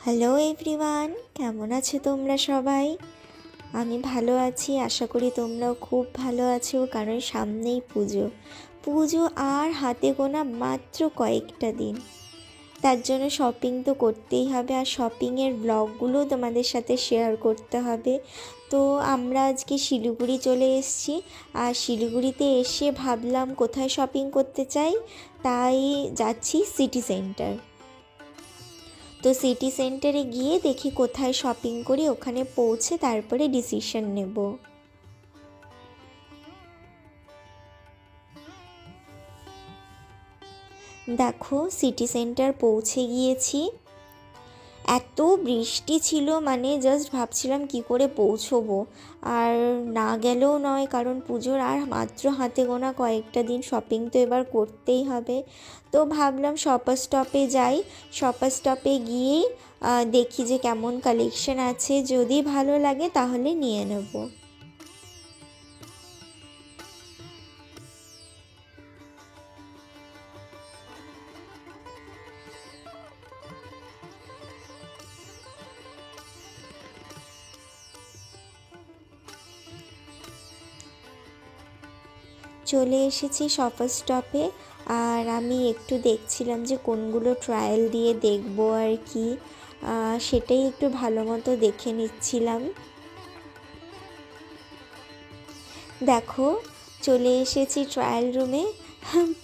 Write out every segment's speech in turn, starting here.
Hello everyone, কেমন আছো তোমরা সবাই? আমি ভালো আছি, আশা করি তোমরাও খুব ভালো আছো। কারণ সামনেই পুজো পুজো আর হাতে গোনা মাত্র কয়েকটা দিন। তার জন্য শপিং তো করতেই হবে, আর শপিংয়ের ব্লগগুলো তোমাদের সাথে শেয়ার করতে হবে। তো আমরা আজকে শিলিগুড়ি চলে এসেছি, আর শিলিগুড়িতে এসে ভাবলাম কোথায় শপিং করতে চাই, তাই যাচ্ছি সিটি সেন্টার। তো সিটি সেন্টারে গিয়ে দেখি কোথায় শপিং করি, ওখানে পৌঁছে তারপরে ডিসিশন নেব। দেখো সিটি সেন্টার পৌঁছে গিয়েছি। এত বৃষ্টি ছিল, মানে জাস্ট ভাবছিলাম কি করে পৌঁছবো। আর না গেলেও নয়, কারণ পুজোর আর মাত্র হাতে গোনা কয়েকটা দিন, শপিং তো এবার করতেই হবে। তো ভাবলাম শপার স্টপে যাই। শপার স্টপে গিয়েই দেখি যে কেমন কালেকশন আছে, যদি ভালো লাগে তাহলে নিয়ে নেব। চলে এসেছি শপার স্টপে। আর আমি একটু দেখছিলাম যে কোনগুলো ট্রায়াল দিয়ে দেখবো আর কি, সেটাই একটু ভালো মতো দেখে নিচ্ছিলাম। দেখো চলে এসেছি ট্রায়াল রুমে।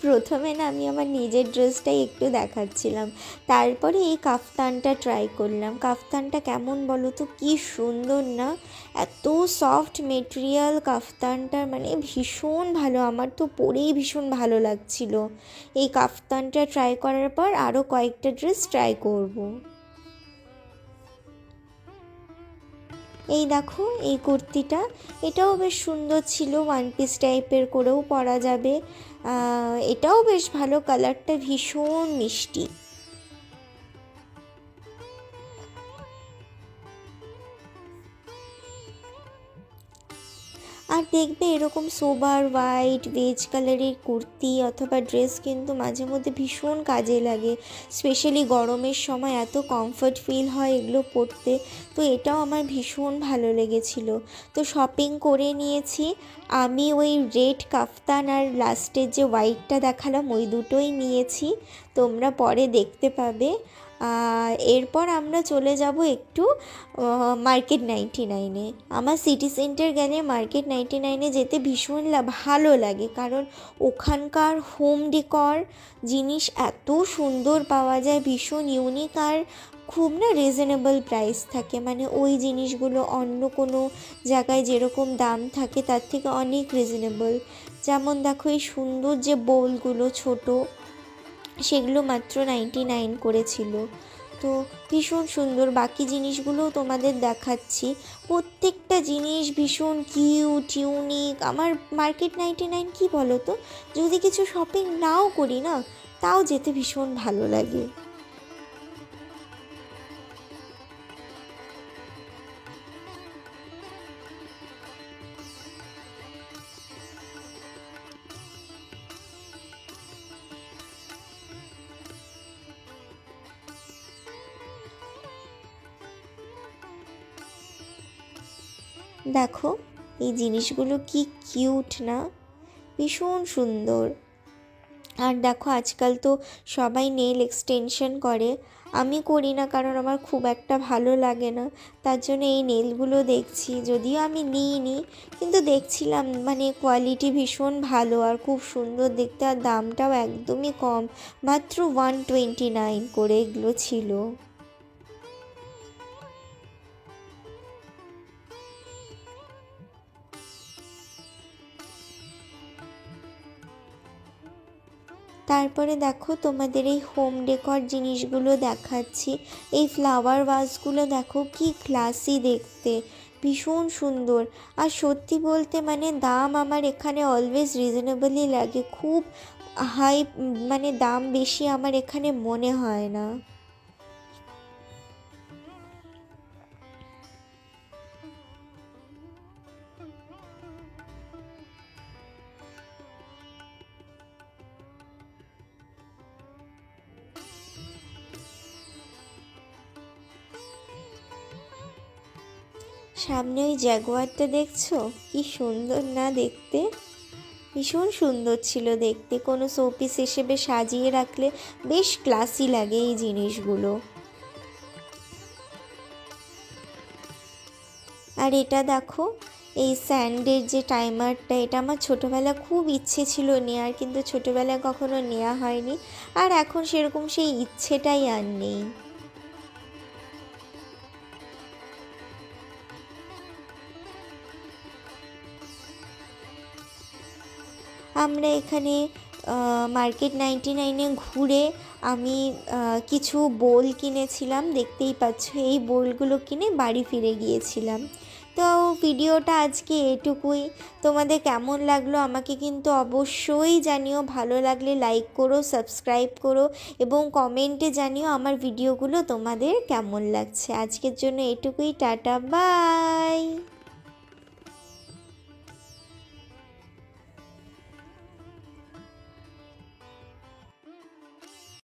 প্রথমে না আমি আমার নিজের ড্রেসটাই একটু দেখাচ্ছিলাম, তারপরে এই কাফতানটা ট্রাই করলাম। কাফতানটা কেমন বলো তো, কি সুন্দর না, এত সফট মেটেরিয়াল কাফতানটার, মানে ভীষণ ভালো। আমার তো পরেই ভীষণ ভালো লাগছিল। এই কাফতানটা ট্রাই করার পর আরও কয়েকটা ড্রেস ট্রাই করব। এই দেখো এই কুর্তিটা, এটাও বেশ সুন্দর ছিল, ওয়ান পিস টাইপের করেও পরা যাবে। এটাও বেশ ভালো, কালারটা ভীষণ মিষ্টি। আর দেখবে এরকম সোবার হোয়াইট বেজ কালারের কুর্তি অথবা ড্রেস কিন্তু মাঝে মধ্যে ভীষণ কাজে লাগে, স্পেশালি গরমের সময় এত কমফর্ট ফিল হয় এগুলো পরতে। তো এটাও আমার ভীষণ ভালো লেগেছিল। তো শপিং করে নিয়েছি। আমি ওই রেড কাফতান আর লাস্টের যে হোয়াইটটা দেখালাম ওই দুটোই নিয়েছি, তোমরা পরে দেখতে পাবে। এরপর আমরা চলে যাব একটু মার্কেট 99-এ। আমার সিটি সেন্টার গেলে মার্কেট 99-এ যেতে ভীষণ ভালো লাগে, কারণ ওখানকার হোম ডেকর জিনিস এত সুন্দর পাওয়া যায়, ভীষণ ইউনিক, আর খুব না রিজনেবল প্রাইস থাকে। মানে ওই জিনিসগুলো অন্য কোনো জায়গায় যেরকম দাম থাকে তার থেকে অনেক রিজনেবল। যেমন দেখো এই সুন্দর যে বোলগুলো ছোট, সেগুলো মাত্র 99 করেছিল। তো ভীষণ সুন্দর, বাকি জিনিসগুলোও তোমাদের দেখাচ্ছি। প্রত্যেকটা জিনিস ভীষণ কিউট ইউনিক। আমার মার্কেট 99 কি বলো তো, যদি কিছু শপিং নাও করি না, তাও যেতে ভীষণ ভালো লাগে। দেখো এই জিনিসগুলো কি কিউট না, ভীষণ সুন্দর। আর দেখো আজকাল তো সবাই নেল এক্সটেনশন করে, আমি করি না কারণ আমার খুব একটা ভালো লাগে না। তার জন্য এই নেলগুলো দেখছি, যদিও আমি নিইনি, কিন্তু দেখছিলাম মানে কোয়ালিটি ভীষণ ভালো আর খুব সুন্দর দেখতে, আর দামটাও একদমই কম, মাত্র 129 করে এগুলো ছিল। তারপরে দেখো তোমাদের এই হোম ডেকর জিনিসগুলো দেখাচ্ছি। এই ফ্লাওয়ার ভাসগুলো দেখো কি ক্লাসি দেখতে, ভীষণ সুন্দর। আর সত্যি বলতে মানে দাম আমার এখানে অলওয়েজ রিজনেবলই লাগে, খুব হাই মানে দাম বেশি আমার এখানে মনে হয় না। সামনে ওই জ্যাগুয়ারটা দেখছো, কি সুন্দর না দেখতে, ভীষণ সুন্দর ছিল দেখতে। কোনো শোপিস হিসেবে সাজিয়ে রাখলে বেশ ক্লাসি লাগে এই জিনিসগুলো। আর এটা দেখো, এই স্যান্ডের যে টাইমারটা, এটা আমার ছোটোবেলা খুব ইচ্ছে ছিল নেওয়ার, কিন্তু ছোটোবেলায় কখনো নেওয়া হয়নি, আর এখন সেরকম সেই ইচ্ছেটাই আর নেই। আমরা এখানে মার্কেট 99-এ ঘুরে আমি কিছু বোল কিনেছিলাম, দেখতেই পাচ্ছ এই বোলগুলো কিনে বাড়ি ফিরে গিয়েছিলাম। তো ভিডিওটা আজকে এটুকুই। তোমাদের কেমন লাগলো আমাকে কিন্তু অবশ্যই জানিও, ভালো লাগলে লাইক করো, সাবস্ক্রাইব করো এবং কমেন্টে জানিও আমার ভিডিওগুলো তোমাদের কেমন লাগছে। আজকের জন্য এটুকুই, টাটা বাই।